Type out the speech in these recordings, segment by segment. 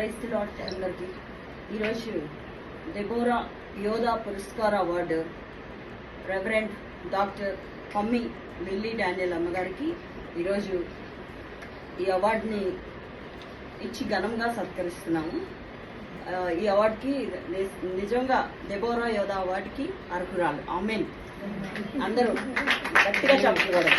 క్రైస్తు lot అందరికి ఈరోజు Deborah యోధా పురస్కార award reverend doctor Pammi lily Daniel అమ్మగారికి ఈరోజు ఈ అవార్డుని ఇచ్చి ఘనంగా సత్కరిస్తున్నాము. ఈ అవార్డుకి నిజంగా డెబోరా యోధా అవార్డుకి అర్హురాలు. ఆమెన్. అందరూ గట్టిగా చెప్పుకోవడం.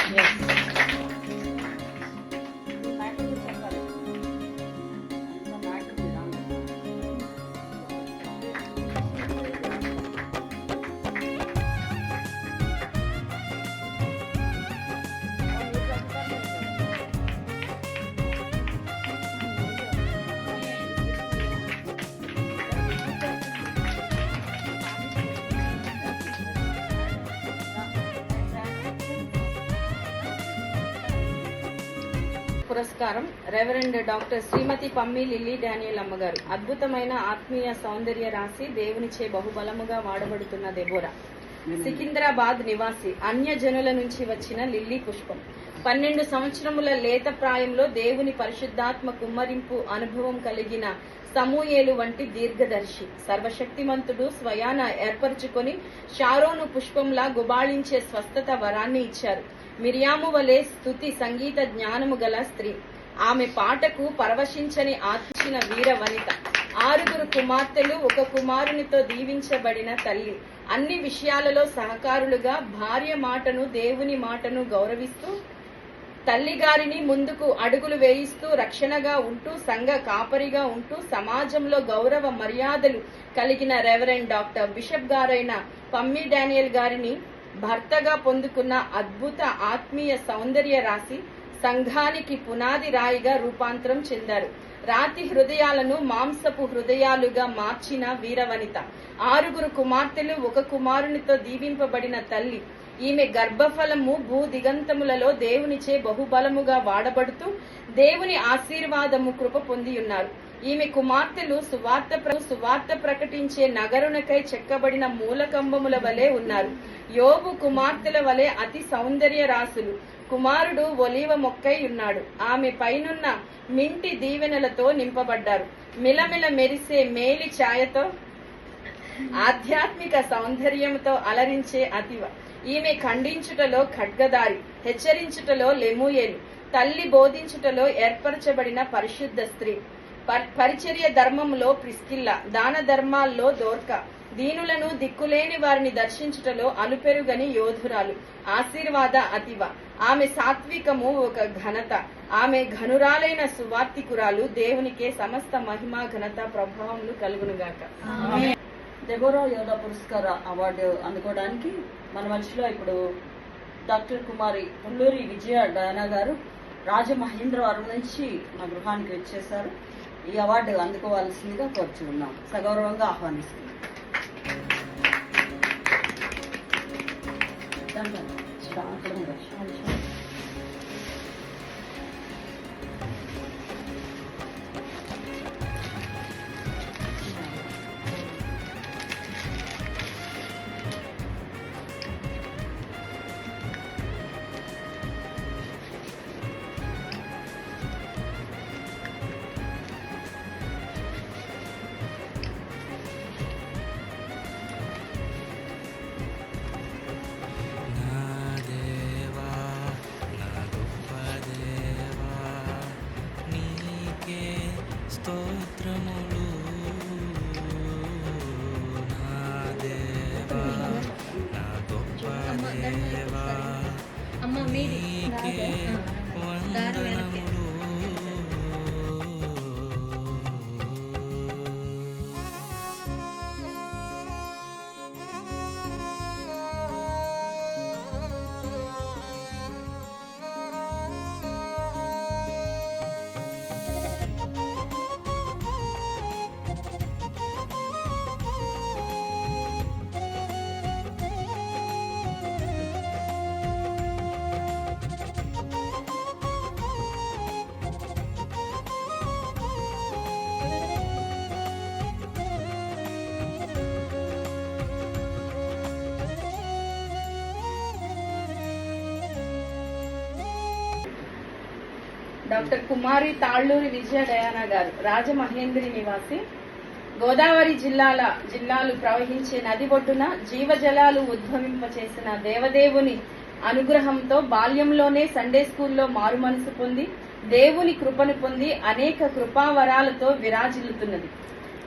పురస్కారం రెవరెండ్ డాక్టర్ శ్రీమతి పమ్మి లిల్లీ డానియల్ అమ్మగారు. అద్భుతమైన ఆత్మీయ సౌందర్య రాశి, దేవునిచే బహుబలముగా వాడబడుతున్న దెబోరా. సికింద్రాబాద్ నివాసి, అన్య జనుల నుంచి వచ్చిన లిల్లీ పుష్పం. 12 సంవత్సరముల లేత ప్రాయంలో దేవుని పరిశుద్ధాత్మ కుమ్మరింపు అనుభవం కలిగిన సమూయేలు వంటి దీర్ఘదర్శి, సర్వశక్తిమంతుడు స్వయాన ఏర్పరచుకొని షారోను పుష్పంలా గుబాళించే స్వస్థత వరాన్ని ఇచ్చారు. మిరియాము వలె స్తుతి సంగీత జ్ఞానము గల స్త్రీ. ఆమె పాటకు పరవశించని ఆత్మించిన వీర వనిత. 6 కుమార్తెలు, 1 కుమారునితో దీవించబడిన తల్లి. అన్ని విషయాలలో సహకారులుగా భార్య మాటను, దేవుని మాటను గౌరవిస్తూ తల్లిగారిని ముందుకు అడుగులు వేయిస్తూ రక్షణగా ఉంటూ సంఘ కాపరిగా ఉంటూ సమాజంలో గౌరవ మర్యాదలు కలిగిన రెవరెండ్ డాక్టర్ బిషప్ గారైన పమ్మి డానియల్ గారిని భర్తగా పొందుకున్న అద్భుత ఆత్మీయ సౌందర్య రాశి, సంఘానికి పునాది రాయిగా రూపాంతరం చెందారు. రాతి హృదయాలను మాంసపు హృదయాలుగా మార్చిన వీరవనిత. 6 కుమార్తెలు, 1 కుమారునితో దీవింపబడిన తల్లి. ఈమె గర్భఫలము భూ దిగంతములలో దేవునిచే బహుబలముగా వాడబడుతూ దేవుని ఆశీర్వాదము కృప పొందియున్నారు. ఈమె కుమార్తెలు సువార్త ప్రకటించే నగరునకై చెక్కబడిన మూలకంబముల వలె ఉన్నారు. యోబు కుమార్తెల వలె అతి సౌందర్య రాసులు. కుమారుడు ఒలీవ మొక్కై ఉన్నాడు. ఆమె పైనున్న మింటి దీవెనలతో నింపబడ్డారు. మిలమిల మెరిసే మేలి ఛాయతో ఆధ్యాత్మిక సౌందర్యంతో అలరించే అతివ. ఈమె ఖండించుటలో ఖడ్గదారి, హెచ్చరించుటలో లెమూయేలు. తల్లి బోధించుటలో ఏర్పరచబడిన పరిశుద్ధ స్త్రీ. పరిచర్య ధర్మములో ప్రిస్కిల్లా, దాన ధర్మాల్లో దోర్క. దీనులను దిక్కులేని వారిని దర్శించుటలో అలుపెరుగని యోధురాలు, ఆశీర్వాద అతివ. ఆమె సాత్వికము ఒక ఘనత. ఆమె ఘనురాలైన సువార్తికురాలు. దేవునికే సమస్త మహిమ ఘనత ప్రభావములు కలుగునుగాక. డెబోరా యోధా పురస్కార అవార్డు అందుకోవడానికి మన మధ్యలో ఇప్పుడు డాక్టర్ కుమారి పుల్లూరి విజయ డయానా గారు రాజమహేంద్రవరం నుంచి మా గృహానికి వచ్చేశారు. ఈ అవార్డు అందుకోవాల్సిందిగా కోరుచున్నాం. సగౌరవంగా ఆహ్వానిస్తున్నాం. స్తోత్రములు నా దేవా, నా గొప్ప దేవా, నీకే వందనములు. డాక్టర్ కుమారి తాళ్లూరి విజయ డయానా గారు రాజమహేంద్రి నివాసి. గోదావరి జిల్లాలు ప్రవహించే నది ఒడ్డున జీవజలాలు ఉద్భవింపచేసిన దేవదేవుని అనుగ్రహంతో బాల్యంలోనే సండే స్కూల్లో మారుమనసు పొంది దేవుని కృపను పొంది అనేక కృపావరాలతో విరాజిల్లుతున్నది.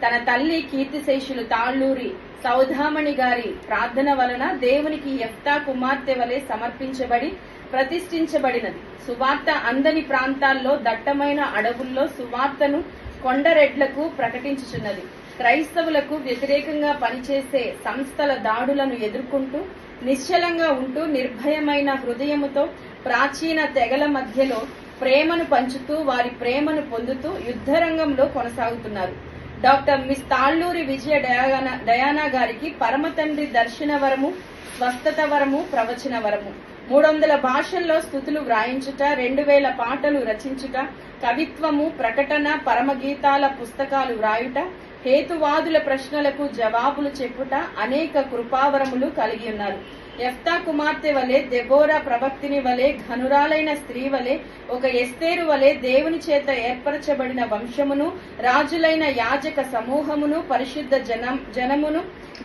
తన తల్లి కీర్తిశేషులు తాళ్లూరి సౌధామణి గారి ప్రార్థన వలన దేవునికి యెఫ్తా కుమార్తె వలె సమర్పించబడి ప్రతిష్ఠించబడినది. సువార్త అందని ప్రాంతాల్లో దట్టమైన అడవుల్లో సువార్తను కొండరెడ్లకు ప్రకటించుచున్నది. క్రైస్తవులకు వ్యతిరేకంగా పనిచేసే సంస్థల దాడులను ఎదుర్కొంటూ నిశ్చలంగా ఉంటూ నిర్భయమైన హృదయముతో ప్రాచీన తెగల మధ్యలో ప్రేమను పంచుతూ వారి ప్రేమను పొందుతూ యుద్ధరంగంలో కొనసాగుతున్నారు. డాక్టర్ మిస్ తాళ్లూరి విజయ డయానా గారికి పరమ తండ్రి దర్శన వరము, స్వస్థత వరము, ప్రవచన వరము, 300 భాషల్లో స్తుతులు వ్రాయించుట, 2000 పాటలు రచించుట, కవిత్వము, ప్రకటన, పరమగీతాల పుస్తకాలు వ్రాయుట, హేతువాదుల ప్రశ్నలకు జవాబులు చెప్పుట, అనేక కృపావరములు కలిగి ఉన్నారు. యెఫ్తా కుమార్తె వలె, దెబోరా ప్రవక్తిని వలె, ఘనురాలైన స్త్రీ వలె, ఒక ఎస్తేరు వలె దేవుని చేత ఏర్పరచబడిన వంశమును, రాజులైన యాజక సమూహమును, పరిశుద్ధ జనమును,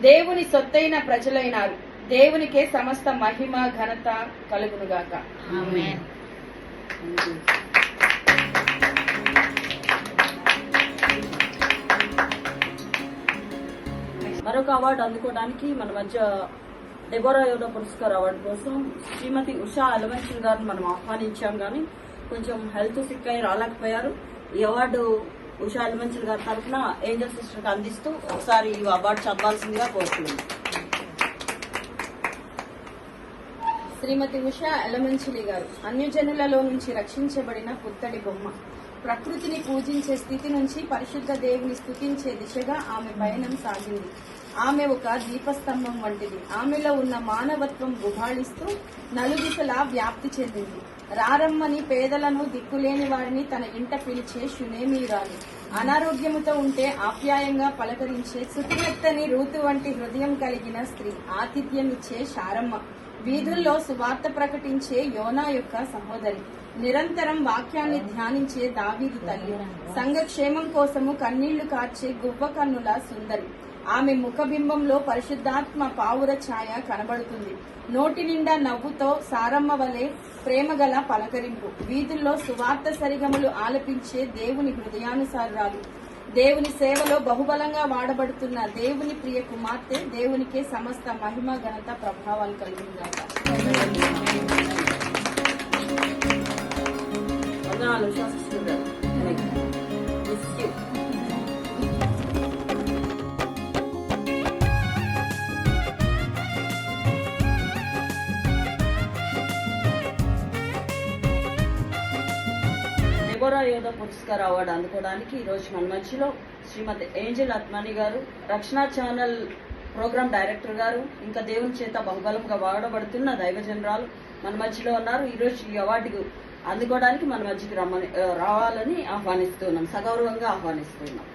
దేవుని సొత్తైన ప్రజలైనారు. దేవునికే సమస్త మహిమ ఘనత కలుగునుగాక. ఆమేన్. మరొక అవార్డు అందుకోవడానికి మన మధ్య డెబోరా యోధా పురస్కార్ అవార్డు కోసం శ్రీమతి ఉషా అలవంచల్ గారిని మనం ఆహ్వానించాం, కానీ కొంచెం హెల్త్ సిక్ అయి రాలేకపోయారు. ఈ అవార్డు ఉషా అలవంచల్ గారి తరఫున ఏంజల్ సిస్టర్ కి అందిస్తూ ఒకసారి ఈ అవార్డు చదవాల్సిందిగా కోరుతున్నాం. శ్రీమతి ఉషా ఎలమంచిలి గారు అన్యజనులలో నుంచి రక్షించబడిన పుత్తడి బొమ్మ. ప్రకృతిని పూజించే స్థితి నుంచి పరిశుద్ధ దేవుని స్తుతించే దిశగా ఆమె పయనం సాగింది. ఆమె ఒక దీపస్తంభం వంటిది. ఆమెలో ఉన్న మానవత్వం గుబాళిస్తూ నలుదిశలా వ్యాప్తి చెందింది. రారమ్మని పేదలను, దిక్కులేని వారిని తన ఇంట పిలిచే శునేమీరాలు. అనారోగ్యముతో ఉంటే ఆప్యాయంగా పలకరించే సుతిమెత్తని రూతు వంటి హృదయం కలిగిన స్త్రీ. ఆతిథ్యమిచ్చే శారమ్మ. వీధుల్లో సువార్త ప్రకటించే యోనా యొక్క సహోదరి. నిరంతరం వాక్యాన్ని ధ్యానించే దావీదు తల్లి. సంఘక్షేమం కోసము కన్నీళ్లు కార్చే గువ్వ కన్నుల సుందరి. ఆమె ముఖబింబంలో పరిశుద్ధాత్మ పావుర ఛాయ కనబడుతుంది. నోటి నిండా నవ్వుతో సారమ్మ వలె ప్రేమగల పలకరింపు. వీధుల్లో సువార్త సరిగములు ఆలపించే దేవుని హృదయానుసారాలు. దేవుని సేవలో బహుబలంగా వాడబడుతున్న దేవుని ప్రియ కుమార్తె. దేవునికే సమస్త మహిమ ఘనత ప్రభావాలు కలిగిందాక. వందనాలు ఉషా సిస్టర్ గారు. Miss you. డెబోరా యోధా పురస్కార్ అవార్డు అందుకోవడానికి ఈరోజు మన మధ్యలో శ్రీమతి ఏంజల్ అత్మాని గారు, రక్షణ ఛానల్ ప్రోగ్రామ్ డైరెక్టర్ గారు, ఇంకా దేవుని చేత బహుబలంగా వాడబడుతున్న దైవజనరాలు మన మధ్యలో ఉన్నారు. ఈరోజు ఈ అవార్డు అందుకోవడానికి మన మధ్యకి రావాలని ఆహ్వానిస్తున్నాం, సగౌరవంగా ఆహ్వానిస్తున్నాం.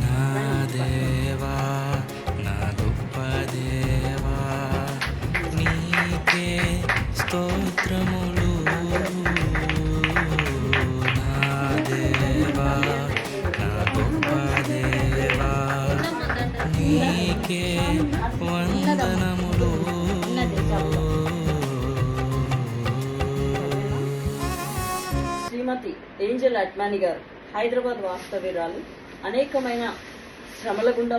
నా దేవా, నా గొప్ప దేవా, నీకే స్తోత్రములు. నా దేవా, నా గొప్ప దేవా, నీకే వందనములు. శ్రీమతి ఏంజల్ అట్మాని గారు హైదరాబాద్ వాస్తవ్యురాలు. అనేకమైన శ్రమల గుండా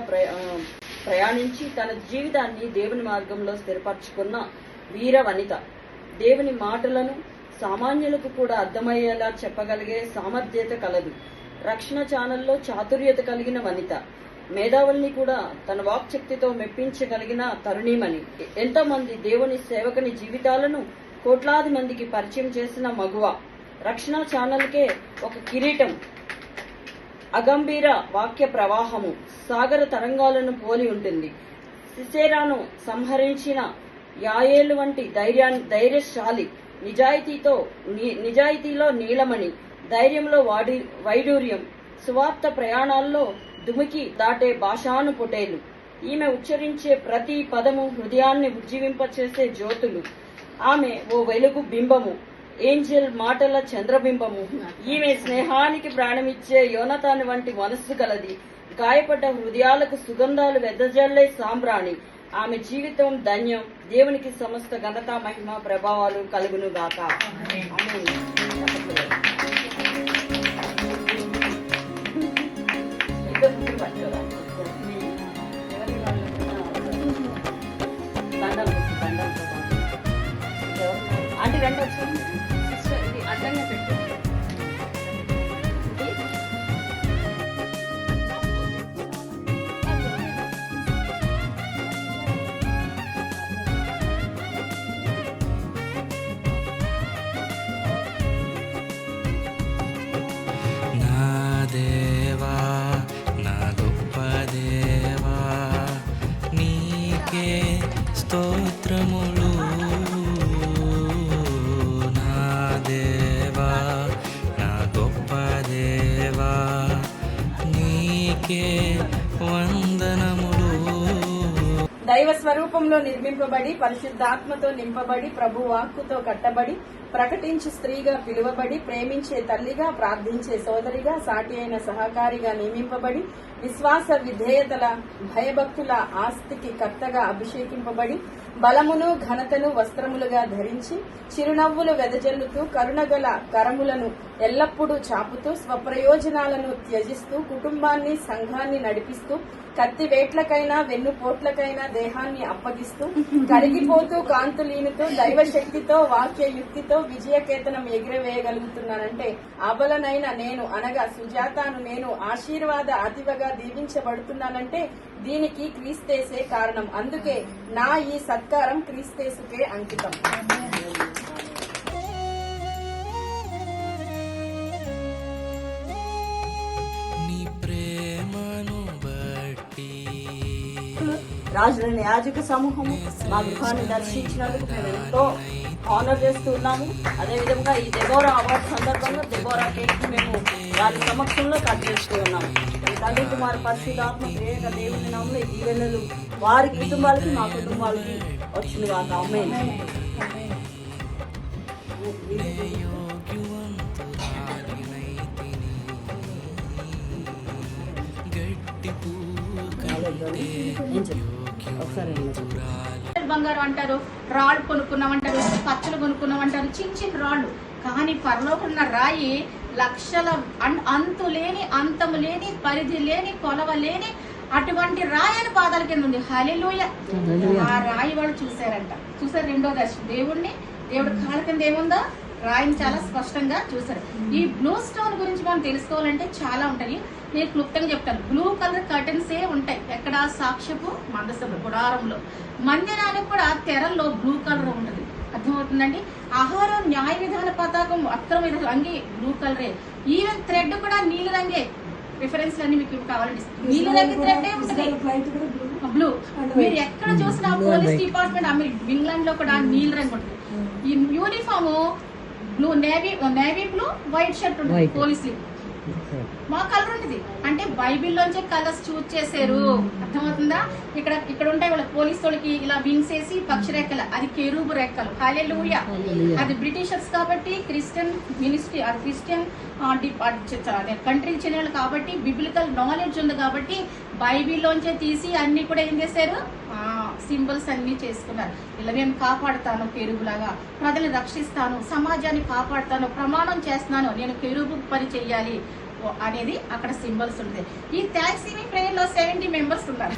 ప్రయాణించి తన జీవితాన్ని దేవుని మార్గంలో స్థిరపరచుకున్న వీర వనిత. దేవుని మాటలను సామాన్యులకు కూడా అర్థమయ్యేలా చెప్పగలిగే సామర్థ్యత కలదు. రక్షణ ఛానల్లో చాతుర్యత కలిగిన వనిత. మేధావుల్ని కూడా తన వాక్శక్తితో మెప్పించగలిగిన తరుణీమణి. ఎంతో మంది దేవుని సేవకుని జీవితాలను కోట్లాది మందికి పరిచయం చేసిన మగువ. రక్షణ ఛానల్కే ఒక కిరీటం, అగంభీర వాక్య ప్రవాహము, సాగర తరంగాలను పోలి ఉంటుంది. సిసేరాను సంహరించిన యాయేలు వంటి ధైర్యశాలి, నిజాయితీలో నీలమణి, ధైర్యంలో వైడూర్యం, సువార్త ప్రయాణాల్లో దుమికి దాటే భాషాను పొటేలు. ఈమె ఉచ్చరించే ప్రతి పదము హృదయాన్ని ఉజ్జీవింపచేసే జ్యోతులు. ఆమె ఓ వెలుగు బింబము, ఏంజెల్ మాటల చంద్రబింబము. ఈమె స్నేహానికి ప్రాణమిచ్చే యోనతాన్ వంటి మనస్సు కలది. గాయపడ్డ హృదయాలకు సుగంధాలు వెదజల్లే సాంబ్రాణి. ఆమె జీవితం ధన్యం. దేవునికి సమస్త ఘనత మహిమ ప్రభావాలు కలుగును గాక. అంటే రెండు వచ్చింది ఇది అడ్డంగా పెట్టు. నా దేవా నా గొప్ప దేవా నీకే స్తోత్రములు. నా దేవా నా గొప్ప దేవా నీకే వందనములు. దైవ స్వరూపంలో నిర్మింపబడి పరిశుద్ధాత్మతో నింపబడి ప్రభు వాక్కుతో కట్టబడి ప్రకటించి స్త్రీగా పిలువబడి ప్రేమించే తల్లిగా ప్రార్థించే సోదరిగా సాటి అయిన సహకారిగా నియమింపబడి విశ్వాస విధేయతల భయభక్తుల ఆస్తికి కర్తగా అభిషేకింపబడి బలమును ఘనతను వస్త్రములుగా ధరించి చిరునవ్వులు వెదజల్లుతూ కరుణగల కరములను ఎల్లప్పుడూ చాపుతూ స్వప్రయోజనాలను త్యజిస్తూ కుటుంబాన్ని సంఘాన్ని నడిపిస్తూ కత్తివేట్లకైనా వెన్నుపోట్లకైనా దేహాన్ని అప్పగిస్తూ కరిగిపోతూ కాంతులీనుతూ దైవశక్తితో వాక్య యుక్తితో విజయకేతనం ఎగిరవేయగలుగుతున్నానంటే అబలనైన నేను అనగా సుజాతాను నేను ఆశీర్వాద అతివగా దీవించబడుతున్నానంటే దీనికి క్రీస్తేసే కారణం. అందుకే నా ఈ సత్కారం క్రీస్తేసుకే అంకితం. నీ ప్రేమను బట్టి రాజులని యాజక సమూహము మా గృహాన్ని దర్శించినందుకు మేము ఎంతో ఆనర్ చేస్తూ ఉన్నాము. అదేవిధంగా ఈ దెబోరా అవార్డు సందర్భంగా దెబోరా కేక్ మేము వారి సమక్షంలో కట్ చేస్తూ ఉన్నాము. తండ్రి కుమార్ పరిశుద్ధాత్మ ప్రేరక దేవుని నామములో ఈ దీవెనలు వారి కుటుంబాలకి మా కుటుంబాలకి వచ్చిన వాక. ఆమేన్. బంగారం అంటారు, రాళ్ళు కొనుక్కున్నామంటారు, పచ్చలు కొనుక్కున్నామంటారు, చిన్న చిన్న రాళ్ళు. కానీ పరలోకున్న రాయి లక్షల అంతు లేని అంతము లేని పరిధి లేని కొలవ లేని అటువంటి రాయని పాదాల కింద ఉంది. హల్లెలూయా. ఆ రాయి వాళ్ళు చూశారంట. చూసారు రెండో దర్శనం దేవుడు కాళ్ళ కింద ఏముందో రాయిని చాలా స్పష్టంగా చూసారు. ఈ బ్లూ స్టోన్ గురించి మనం తెలుసుకోవాలంటే చాలా ఉంటాయి. నేను క్లుప్తంగా చెప్తాను. బ్లూ కలర్ కర్టన్స్ ఉంటాయి. ఎక్కడ? సాక్ష్యపు మందసభ గుడారంలో. మందిరానికి కూడా తెరల్లో బ్లూ కలర్ ఉంటుంది. అర్థమవుతుందండి. ఆహారం న్యాయ విధాన పతాకం అక్రమ రంగే బ్లూ కలరే. ఈవెన్ థ్రెడ్ కూడా నీల రంగే. రిఫరెన్స్ అన్ని మీకు కావాలండి. నీల రంగు థ్రెడ్ ఉంటుంది, బ్లూ. మీరు ఎక్కడ చూసినా పోలీస్ డిపార్ట్మెంట్ ఇంగ్లాండ్ లో కూడా నీల రంగు ఉంటుంది. ఈ uniform blue, navy blue, white shirt ఉంటుంది పోలీసులు. మా కలర్ ఉంటుంది. అంటే బైబిల్లోంచే కలర్స్ చూజ్ చేశారు. అర్థమవుతుందా? ఇక్కడ ఉంటాయి వాళ్ళ పోలీసు వాళ్ళకి ఇలా వింగ్స్ వేసి పక్షి రెక్కలు, అది కెరూబు రెక్కలు. హల్లెలూయా. అది బ్రిటిషర్స్ కాబట్టి క్రిస్టియన్ మినిస్ట్రీ, క్రిస్టియన్ కంట్రీకి చెందిన వాళ్ళు కాబట్టి బిబ్లికల్ నాలెడ్జ్ ఉంది కాబట్టి బైబిల్లోంచే తీసి అన్ని కూడా ఏం చేశారు? సింబల్స్ అన్ని చేసుకున్నారు. ఇలా నేను కాపాడుతాను కెరూబులాగా, ప్రజల్ని రక్షిస్తాను, సమాజాన్ని కాపాడుతాను, ప్రమాణం చేస్తున్నాను, నేను కెరూబు పని చెయ్యాలి అనేది అక్కడ సింబల్స్ ఉంటాయి. ఈ థ్యాంక్స్ గివింగ్ ప్రేయర్ లో 70 మెంబర్స్ ఉన్నారు.